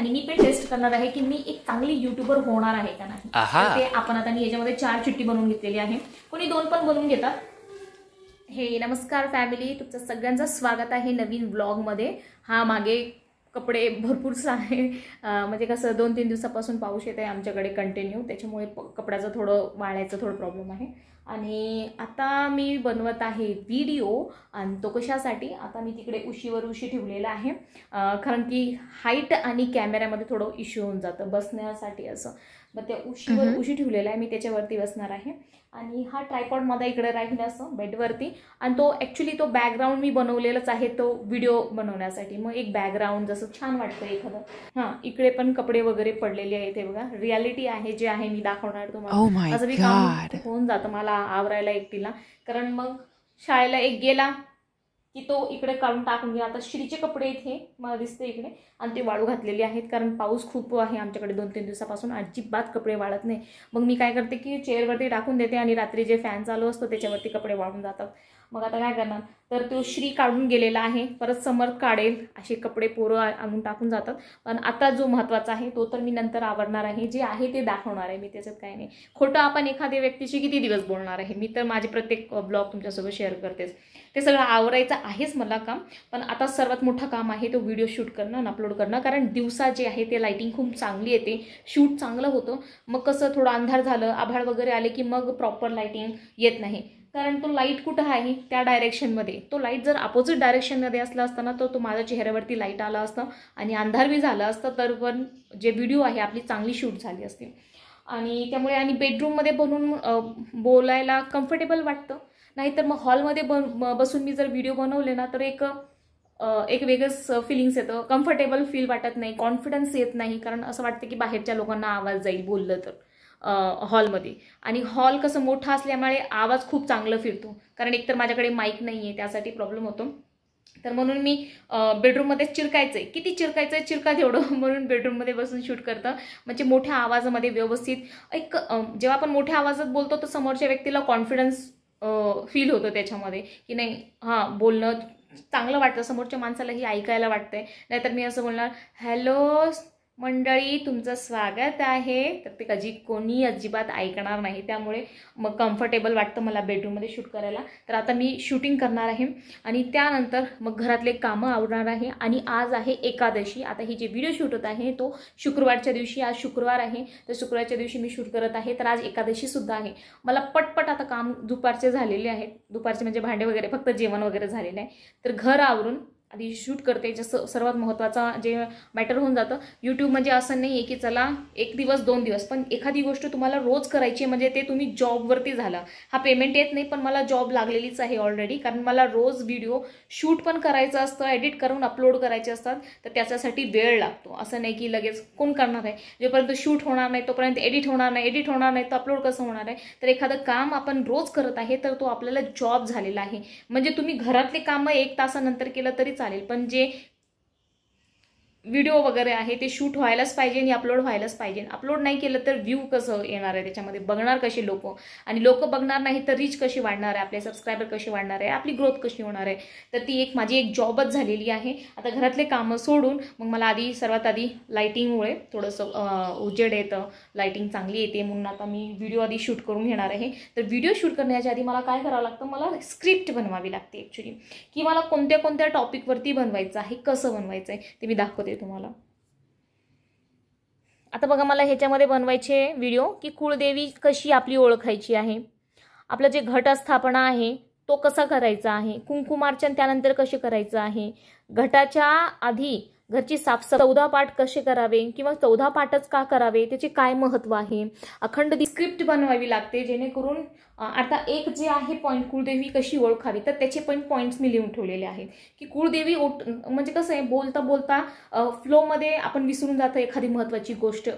आणि मी पण टेस्ट करणार आहे की मी एक चांगली यूट्यूबर होणार आहे का नाही. ते आपण आता मी याच्यामध्ये 4 चिठ्ठी बनवून घेतलेली आहे, कोणी 2 पण बनवून घेतात. हे नमस्कार फॅमिली, तुमचं सगळ्यांचं स्वागत आहे नवीन व्लॉगमध्ये. हा मागे कपडे भरपूर आहे, म्हणजे कसं 2-3 दिवसापासून पाऊस येत आहे आमच्याकडे कंटिन्यू, त्याच्यामुळे कपड्याचं थोडं वाळायचं थोडं प्रॉब्लेम आहे. आणि आता मी बनवत आहे व्हिडिओ, आणि तो कशासाठी, आता मी तिकडे उशी ठेवलेला आहे, कारण की हाईट आणि कॅमेऱ्यामध्ये थोडं इश्यू होऊन जातं बसण्यासाठी असं. मग त्या उशी ठेवलेला आहे मी, त्याच्यावरती बसणार आहे. आणि हा ट्रायपॉड माझा इकडे राहील असं बेडवरती, आणि तो ॲक्च्युली तो बॅकग्राऊंड मी बनवलेलाच आहे तो व्हिडिओ बनवण्यासाठी. मग एक बॅकग्राऊंड जसं छान वाटतं एखादं. हां, इकडे पण कपडे वगैरे पडलेले आहेत, हे बघा रियालिटी आहे जे आहे मी दाखवणार तुम्हाला. असं मी काम होऊन जातं मला आवरायला एकटीला, कारण मग शाळेला एक गेला की तो इकडे काढून टाकून घ्या. आता श्रीचे कपडे इथे मला दिसते इकडे, आणि ते वाळू घातलेले आहेत कारण पाऊस खूप आहे आमच्याकडे 2-3 दिवसापासून, अजिबात कपडे वाळत नाही. मग मी काय करते की चेअरवरती टाकून देते, आणि रात्री जे फॅन चालू असतो त्याच्यावरती कपडे वाळून जातात. मग आता काय करणार, तर तो श्री काढून गेलेला आहे, परत समर काढेल, असे कपडे पोरं आणून टाकून जातात. पण आता जो महत्त्वाचा आहे तो तर मी नंतर आवरणार आहे, जे आहे ते दाखवणार आहे मी, त्याच्यात काय नाही. खोटं आपण एखाद्या व्यक्तीशी किती दिवस बोलणार आहे, मी तर माझे प्रत्येक ब्लॉग तुमच्यासोबत शेअर करतेच. ते सगळं आवरायचं आहेच मला काम, पण आता सर्वात मोठं काम आहे तो व्हिडिओ शूट करणं आणि अपलोड करणं. कारण दिवसा जे आहे ते लाईटिंग खूप चांगली येते, शूट चांगलं होतं. मग कसं थोडं अंधार झालं, आभाळ वगैरे आले की मग प्रॉपर लाईटिंग येत नाही, कारण तो लाईट कुठं आहे त्या डायरेक्शनमध्ये. तो लाईट जर अपोजिट डायरेक्शनमध्ये असला असताना तर तो माझ्या चेहऱ्यावरती लाईट आला असतं आणि अंधार बी झाला असतं, तर पण जे व्हिडिओ आहे आपली चांगली शूट झाली असती. आणि त्यामुळे आणि बेडरूममध्ये बनवून बोलायला कम्फर्टेबल वाटतं. नाहीतर मग हॉलमध्ये बसून मी जर व्हिडिओ बनवले ना तर एक वेगळंच फिलिंग्स येतं, कम्फर्टेबल फील वाटत नाही, कॉन्फिडन्स येत नाही, कारण असं वाटतं की बाहेरच्या लोकांना आवाज जाईल बोललं तर हॉलमध्ये. आणि हॉल कसं मोठा असल्यामुळे आवाज खूप चांगलं फिरतो, कारण एकतर माझ्याकडे माईक नाही आहे, त्यासाठी प्रॉब्लेम होतो. तर म्हणून मी बेडरूममध्ये चिरकायचं आहे, किती चिरकायचं आहे चिरका तेवढं, म्हणून बेडरूममध्ये बसून शूट करतं. म्हणजे मोठ्या आवाजामध्ये व्यवस्थित जेव्हा आपण मोठ्या आवाजात बोलतो तर समोरच्या व्यक्तीला कॉन्फिडन्स फील होतं त्याच्यामध्ये, की नाही हां बोलणं चांगलं वाटतं, समोरच्या माणसालाही ऐकायला वाटतंय. नाहीतर मी असं बोलणार, हॅलो मंडळी तुमचं स्वागत आहे, तर ते कोणी अजिबात ऐकणार नाही. त्यामुळे मग कम्फर्टेबल वाटतं मला बेडरूममध्ये शूट करायला. तर आता मी शूटिंग करणार आहे आणि त्यानंतर मग घरातले कामं आवरणार आहे. आणि आज आहे एकादशी. आता ही जी व्हिडिओ शूट होत आहे तो शुक्रवारच्या दिवशी, आज शुक्रवार आहे, तर शुक्रवारच्या दिवशी मी शूट करत आहे. तर आज एकादशीसुद्धा आहे. मला पटपट आता काम दुपारचे झालेले आहेत, दुपारचे म्हणजे भांडे वगैरे, फक्त जेवण वगैरे झालेलं आहे. तर घर आवरून आधी शूट करते, जसं सर्वात महत्त्वाचा जे मॅटर होऊन जातं. यूट्यूब म्हणजे असं नाही आहे की चला 1 दिवस 2 दिवस, पण एखादी गोष्ट तुम्हाला रोज करायची आहे, म्हणजे ते तुम्ही जॉबवरती झाला. हा पेमेंट येत नाही, पण मला जॉब लागलेलीच आहे ऑलरेडी, कारण मला रोज व्हिडिओ शूट पण करायचं असतं, एडिट करून अपलोड करायचे असतात, तर त्याच्यासाठी वेळ लागतो. असं नाही की लगेच कोण करणार आहे, जोपर्यंत शूट होणार नाही तोपर्यंत एडिट होणार नाही, एडिट होणार नाही तर अपलोड कसं होणार आहे. तर एखादं काम आपण रोज करत आहे तर तो आपल्याला जॉब झालेला आहे. म्हणजे तुम्ही घरातले कामं 1 तासानंतर केलं तरी चालेल, पण जे व्हिडिओ वगैरे आहे ते शूट व्हायलाच पाहिजे आणि अपलोड व्हायलाच पाहिजे. अपलोड नाही केलं तर व्ह्यू कसं येणार आहे, त्याच्यामध्ये बघणार कशी लोक, आणि लोक बघणार नाही तर रीच कशी वाढणार आहे, आपले सबस्क्रायबर कशी वाढणार आहे, आपली ग्रोथ कशी होणार आहे. तर ती माझी एक जॉबच झालेली आहे. आता घरातले कामं सोडून मग मला सर्वात आधी लाईटिंगमुळे थोडंसं उजेड येतं, लाईटिंग चांगली येते, म्हणून आता मी व्हिडिओ आधी शूट करून घेणार आहे. तर व्हिडिओ शूट करण्याच्या आधी मला काय करावं लागतं, मला स्क्रिप्ट बनवावी लागते ॲक्च्युली, की मला कोणत्या कोणत्या टॉपिकवरती बनवायचं आहे, कसं बनवायचं आहे ते मी दाखवते तुम्हाला. आता बघा, मला ह्याच्यामध्ये बनवायचे व्हिडिओ की कुळदेवी कशी आपली ओळखायची आहे, आपलं जे घटस्थापना आहे तो कसा करायचा आहे, कुंकुमार्चन त्यानंतर कसे करायचं आहे, घटाच्या आधी घरची साफसफाई 14 पाठ कसे करावे किंवा 14 पाठच का करावे, त्याचे काय महत्त्व आहे, अखंड स्क्रिप्ट बनवावी लागते, जेणेकरून आता एक जे आहे पॉईंट, कुळदेवी कशी ओळखावी, तर त्याचे पण पॉईंट्स मी लिहून ठेवलेले आहेत. की कुळदेवी म्हणजे कसं आहे, बोलता बोलता फ्लोमध्ये आपण विसरून जातो एखादी महत्त्वाची गोष्ट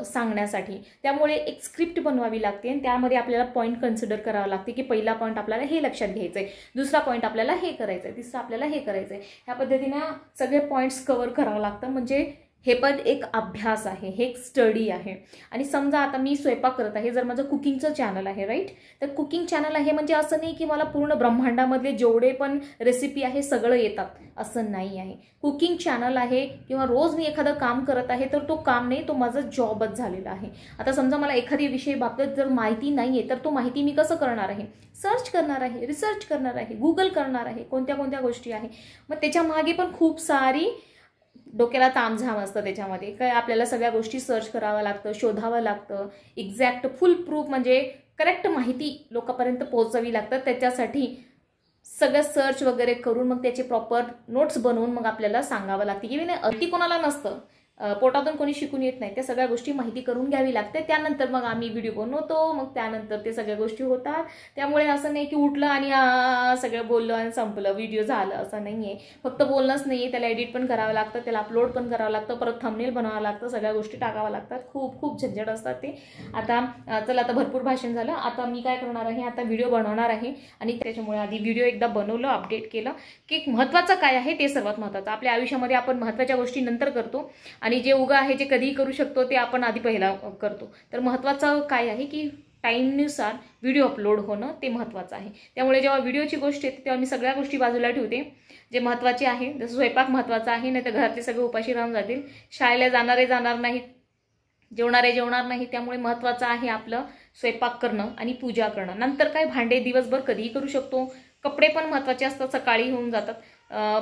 सांगण्यासाठी. त्यामुळे एक स्क्रिप्ट बनवावी लागते आणि त्यामध्ये आपल्याला पॉईंट कन्सिडर करावं लागते, की पहिला पॉईंट आपल्याला हे लक्षात घ्यायचं आहे, दुसरा पॉईंट आपल्याला हे करायचं आहे, तिसरा आपल्याला हे करायचं आहे. ह्या पद्धतीनं सगळे पॉईंट्स कव्हर करावं लागतं, म्हणजे हे पण एक अभ्यास आहे, हे एक स्टडी आहे. आणि समजा आता मी स्वयंपाक करत आहे, जर माझं कुकिंगचं चॅनल आहे राईट, तर कुकिंग चॅनल आहे म्हणजे असं नाही की मला पूर्ण ब्रह्मांडामधले जेवढे पण रेसिपी आहे सगळं येतात असं नाही आहे. कुकिंग चॅनल आहे किंवा रोज मी एखादं काम करत आहे तर तो काम नाही, तो माझा जॉबच झालेला आहे. आता समजा मला एखादी विषय बाबतीत जर माहिती नाही आहे तर तो माहिती मी कसं करणार आहे, सर्च करणार आहे, रिसर्च करणार आहे, गुगल करणार आहे, कोणत्या कोणत्या गोष्टी आहे. मग त्याच्या मागे पण खूप सारी डोक्याला तामझाम असतं. त्याच्यामध्ये काय आपल्याला सगळ्या गोष्टी सर्च करावं लागतं, शोधावं लागतं, एक्झॅक्ट फुल प्रूफ म्हणजे करेक्ट माहिती लोकांपर्यंत पोहोचवावी लागतं. त्याच्यासाठी सगळं सर्च वगैरे करून मग त्याचे प्रॉपर नोट्स बनवून मग आपल्याला सांगावं लागते की नाही. अगदी कोणाला नसतं, पोटातून कोणी शिकून येत नाही, त्या सगळ्या गोष्टी माहिती करून घ्यावी लागते. त्यानंतर मग आम्ही व्हिडिओ बनवतो, मग त्यानंतर ते सगळ्या गोष्टी होतात. त्यामुळे असं नाही की उठलं आणि सगळं बोललं आणि संपलं, व्हिडिओ झालं, असं नाही आहे. फक्त बोलणंच नाही आहे, त्याला एडिट पण करावं लागतं, त्याला अपलोड पण करावं लागतं, परत थंबनेल बनवावं लागतं, सगळ्या गोष्टी टाकाव्या लागतात. खूप खूप झंझट असतात ते. आता चला, आता भरपूर भाषण झालं. आता मी काय करणार आहे, आता व्हिडिओ बनवणार आहे. आणि त्याच्यामुळे आधी व्हिडिओ एकदा बनवलं, अपडेट केलं की महत्त्वाचं काय आहे ते सर्वात महत्त्वाचं. आपल्या आयुष्यामध्ये आपण महत्त्वाच्या गोष्टी नंतर करतो आणि जे उगा आहे जे कधीही करू शकतो ते आपण आधी पहिला करतो. तर महत्त्वाचं काय आहे की टाईमनुसार व्हिडिओ अपलोड होणं ते महत्त्वाचं आहे. त्यामुळे जेव्हा व्हिडिओची गोष्ट येते तेव्हा मी सगळ्या गोष्टी बाजूला ठेवते जे महत्त्वाचे आहे. जसं स्वयंपाक महत्त्वाचा आहे, नाही तर घरातले सगळे उपाशी राहून जातील, शाळेला जाणारे जाणार नाहीत, जेवणारे जेवणार नाही. त्यामुळे महत्त्वाचं आहे आपलं स्वयंपाक करणं आणि पूजा करणं. नंतर काय भांडे दिवसभर कधीही करू शकतो, कपडे पण महत्त्वाचे असतात, सकाळी होऊन जातात.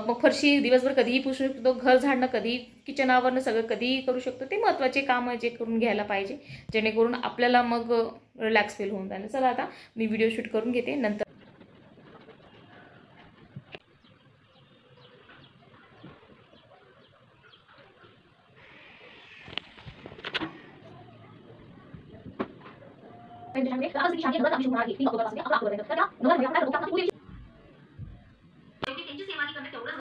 मग फरशी दिवसभर कधीही पुसू शकतो, घर झाडणं कधी, किचन आवरणं सगळं कधीही करू शकतो. ते महत्त्वाचे काम जे करून घ्यायला पाहिजे जेणेकरून आपल्याला मग रिलॅक्स फील होऊन जाईल. चला आता मी व्हिडिओ शूट करून घेते. नंतर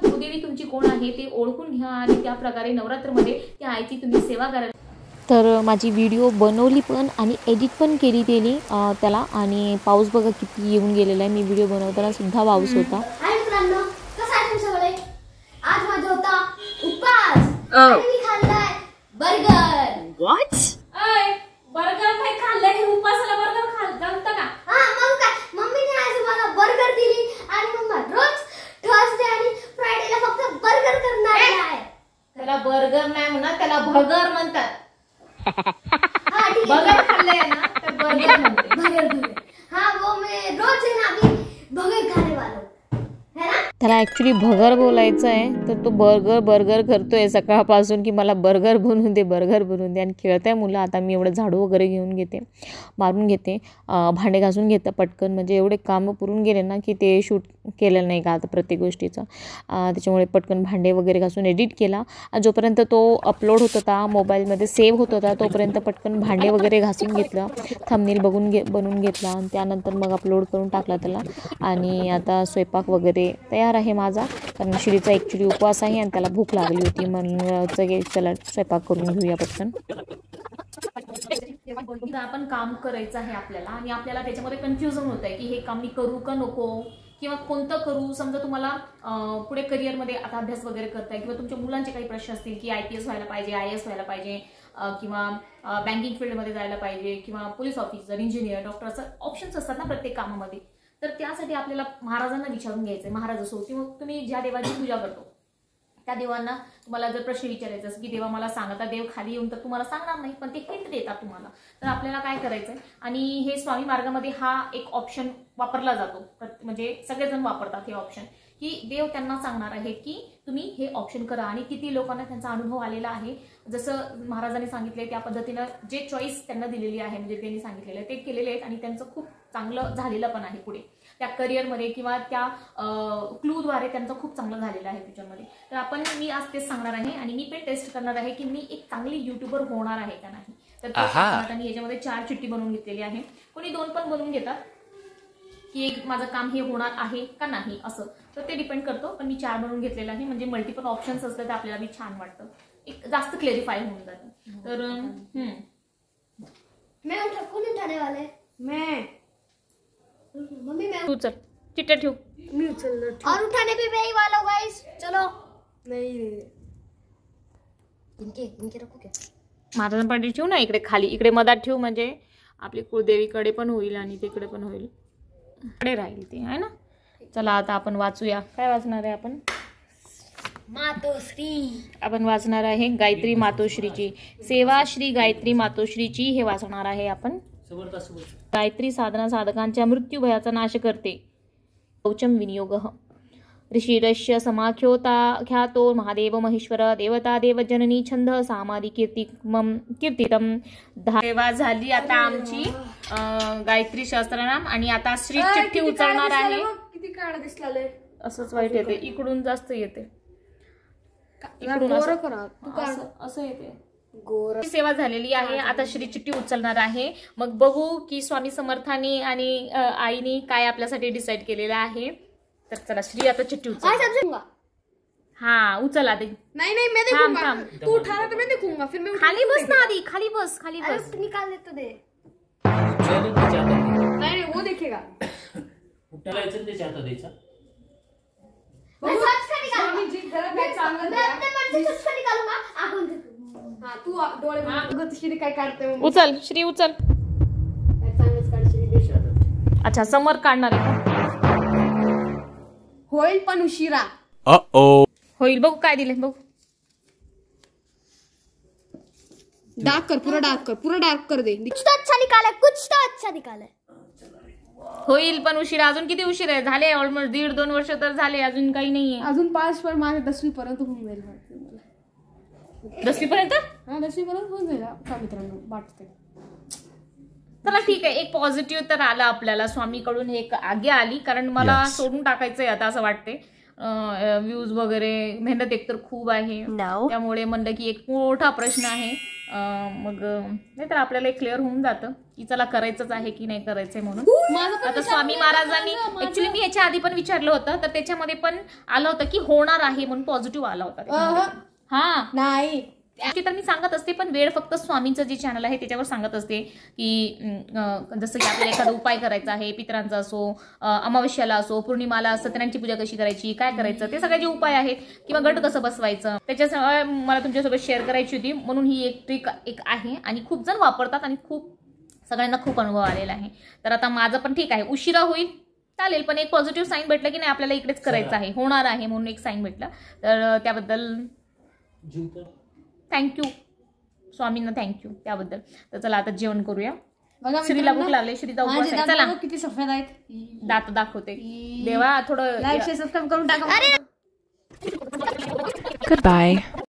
भूदेवी तुमची कोण आहे ते ओळखून घ्या आणि त्या प्रकारे नवरात्रमध्ये त्या आईची तुम्ही सेवा करा. तर माझी व्हिडिओ बनवली पण आणि एडिट पण केली त्याला. आणि पाऊस बघा किती येऊन गेलेला आहे. मी व्हिडिओ बनवताना सुद्धा पाऊस होता. आज माझा होता उपवास आणि मी खाल्लाय बर्गर. व्हॉट? बर्गर नाही खाल्लंय, उपासाला बर्गर जमतं का? मग काय, मम्मीने आज मला बर्गर दिली आणि मम्मा रोज थर्सडे आणि फ्रायडेला फक्त बर्गर करणार आहे. त्याला बर्गर नाही म्हणा, त्याला भगर म्हणतात. ठीक है, बर्गर खाल्लंय ना तर बर्गर म्हणते. बर्गर. वो मैं रोज है ना अभी बर्गर खाने वाला हूँ, है ना. त्याला ॲक्च्युली भगर बोलायचं आहे, तर तो बर्गर करतोय सकाळपासून की मला बर्गर बनवून दे आणि खेळताय मुलं. आता मी एवढं झाडू वगैरे मारून घेते, भांडे घासून घेते पटकन, म्हणजे एवढे कामं पुरून गेले ना की ते शूट केलेलं नाही का आता प्रत्येक गोष्टीचं. त्याच्यामुळे पटकन भांडे वगैरे घासून एडिट केला. जोपर्यंत तो अपलोड होत होता, मोबाईलमध्ये सेव्ह होत होता, तोपर्यंत पटकन भांडे वगैरे घासून घेतलं, थंबनेल बनवून घेतला आणि त्यानंतर मग अपलोड करून टाकला त्याला. आणि आता स्वयंपाक वगैरे तयार आहे माझा, कारण शिरीचा ॲक्च्युली उपवास आहे आणि त्याला भूक लागली होती म्हणून चला स्वयंपाक करून घेऊया पटकन. आपण काम करायचं आहे आपल्याला आणि आपल्याला त्याच्यामध्ये कन्फ्युजन होत आहे की हे काम मी करू का नको किंवा कोणतं करू. समजा तुम्हाला पुढे करिअरमध्ये आता अभ्यास वगैरे करताय किंवा तुमच्या मुलांचे काही प्रश्न असतील की IPS व्हायला पाहिजे, IAS व्हायला पाहिजे किंवा बँकिंग फील्डमध्ये जायला पाहिजे किंवा पोलीस ऑफिसर, इंजिनियर, डॉक्टर, असं ऑप्शन्स असतात ना प्रत्येक कामामध्ये. तर त्यासाठी आपल्याला महाराजांना विचारून घ्यायचं आहे. महाराज असो किंवा तुम्ही ज्या देवाची पूजा करतो त्या देवांना तुम्हाला जर प्रश्न विचारायचा असेल की देवा मला सांगता, देव खाली येऊन तर तुम्हाला सांगणार नाही पण ते हिंट देतात तुम्हाला. तर आपल्याला काय करायचं आहे, आणि हे स्वामी मार्गामध्ये हा एक ऑप्शन वापरला जातो, म्हणजे सगळेजण वापरतात हे ऑप्शन, की देव त्यांना सांगणार आहे की तुम्ही हे ऑप्शन करा. आणि किती लोकांना त्यांचा अनुभव आलेला आहे, जसं महाराजांनी सांगितले त्या पद्धतीनं जे चॉईस त्यांना दिलेली आहे, म्हणजे त्यांनी सांगितलेलं आहे ते केलेले आहेत आणि त्यांचं खूप चांगलं झालेलं पण आहे पुढे त्या करिअरमध्ये किंवा त्या क्लूद्वारे त्यांचं खूप चांगलं झालेलं आहे फ्युचरमध्ये. तर मी आज तेच सांगणार आहे आणि मी पण टेस्ट करणार आहे की मी एक चांगली युट्यूबर होणार आहे का नाही. तर आता मी याच्यामध्ये 4 चिठ्ठी बनवून घेतलेली आहे. कोणी 2 पण बनवून घेतात की एक माझं काम हे होणार आहे का नाही असं, तर ते डिपेंड करतो. पण मी 4 बनवून घेतलेलं आहे, म्हणजे मल्टिपल ऑप्शन्स असले तर आपल्याला बी छान वाटतं, एक जास्त क्लॅरिफाय होऊन जातं. तर कोण उठाने वाले? मैं. मम्मी मैं. तू चल चिट्ट्या ठेव. मैं उछल और उठाने भी मैं ही वाला हूँ गाइस. चलो. नहीं इनके रखू क्या? महाराजांना पाठी ठेवू ना इकडे खाली, इकडे मधात ठेवू म्हणजे आपली कुळदेवीकडे पण होईल आणि तिकडे पण होईल, इकडे राहील ते आहे ना. चला आता आपण वाचूया. काय वाचणार आहे आपण? मातोश्री. आपण वाचणार आहे गायत्री मातोश्रीची सेवा. श्री गायत्री मातोश्रीची हे वाचणार आहे आपण. गायत्री साधना साधकांच्या मृत्यू भयाचा नाश करते. औचम विनियोग. ऋषिरस्य समाख्योता ख्यातो महादेव महेश्वर देवता देवजननी छंद सामादी कीर्तितम. सेवा झाली आता आमची गायत्री सहस्त्रनाम. आणि आता श्री चिठ्ठी उचलणार आहे. किती काळ दिसलाय. असंच वाईट येते, इकडून जास्त येते, इकडून असं येते. सेवा झालेली आहे. आता श्री चिठ्ठी उचलणार आहे. मग बघू की स्वामी समर्थांनी आणि आईनी काय आपल्यासाठी डिसाईड केलेलं आहे. तर चला श्री आता चिठ्ठी उचल. हाँ उचल आधी. नहीं मैं देखूंगा. तू उठा रहा तो मैं देखूंगा. फिर मैं खाली बस ना आधी, खाली बस, खाली बस. निकाल दे तो दे. नहीं वो देखेगा. उठायचं ते चाहता द्यायचा. मैं सच का निकालूंगा. मैं अपने मन से सच का निकालूंगा. आप बोल दे. हां तू डोळे बघ श्री काय काढते. उचल श्री उचल. चांगलंच काढ श्री देशात. अच्छा समर काढणार आहे का? होईल पण उशिरा. होईल. बघू काय दिले बघू. डार्क कर, पूरा डार्क कर दे. कुछ तो अच्छा निकाला, कुछ तो अच्छा निकाला. होईल पण उशिरा. अजून किती उशीर आहे? झाले ऑलमोस्ट 1.5-2 वर्ष तर झाले, अजून काही नाहीये. अजून 5 पण माझे 10वी पर्यंत होऊन जाईल वाटतं मला. 10वी पर्यंत? हा 10वी पर्यंत होऊन जाईल का मित्रांनो, वाटते. चला ठीक आहे. एक पॉझिटिव्ह तर आला आपल्याला स्वामीकडून, एक आज्ञा आली. कारण मला सोडून टाकायचंय आता असं वाटते. व्ह्यूज वगैरे मेहनत एकतर खूप आहे, त्यामुळे म्हणलं की एक मोठा प्रश्न आहे. मग नाही तर आपल्याला एक क्लिअर होऊन जातं की चला करायचंच आहे की नाही करायचंय म्हणून. आता स्वामी महाराजांनी ऍक्च्युली मी ह्याच्या आधी पण विचारलं होतं, तर त्याच्यामध्ये पण आलं होतं की होणार आहे म्हणून पॉझिटिव्ह आला होता. हा नाही तर मी सांगत असते, पण वेळ फक्त स्वामींचं जे चॅनल आहे त्याच्यावर सांगत असते की जसं की आपल्याला एखादा उपाय करायचा आहे, पितरांचा असो, अमावस्याला असो, पौर्णिमाला सत्यनारायणची पूजा कशी करायची, काय करायचं, ते सगळे जे उपाय आहेत किंवा गट कसं बसवायचं त्याच्या मला तुमच्यासोबत शेअर करायची होती. म्हणून ही एक ट्रिक एक आहे आणि खूप जण वापरतात आणि खूप सगळ्यांना खूप अनुभव आलेला आहे. तर आता माझं पण ठीक आहे, उशिरा होईल चालेल, पण एक पॉझिटिव्ह साईन भेटलं की नाही आपल्याला इकडेच करायचं आहे, होणार आहे म्हणून एक साईन भेटलं. तर त्याबद्दल थँक्यू स्वामींना, थँक्यू त्याबद्दल. तर चला आता जेवण करूया. श्रीला भूक लागले, श्रीचा उपवास आहे. चला किती सफेद आहेत दात दाखवते देवा. थोडं लाईक शेअर सबस्क्राईब करून टाका. Goodbye.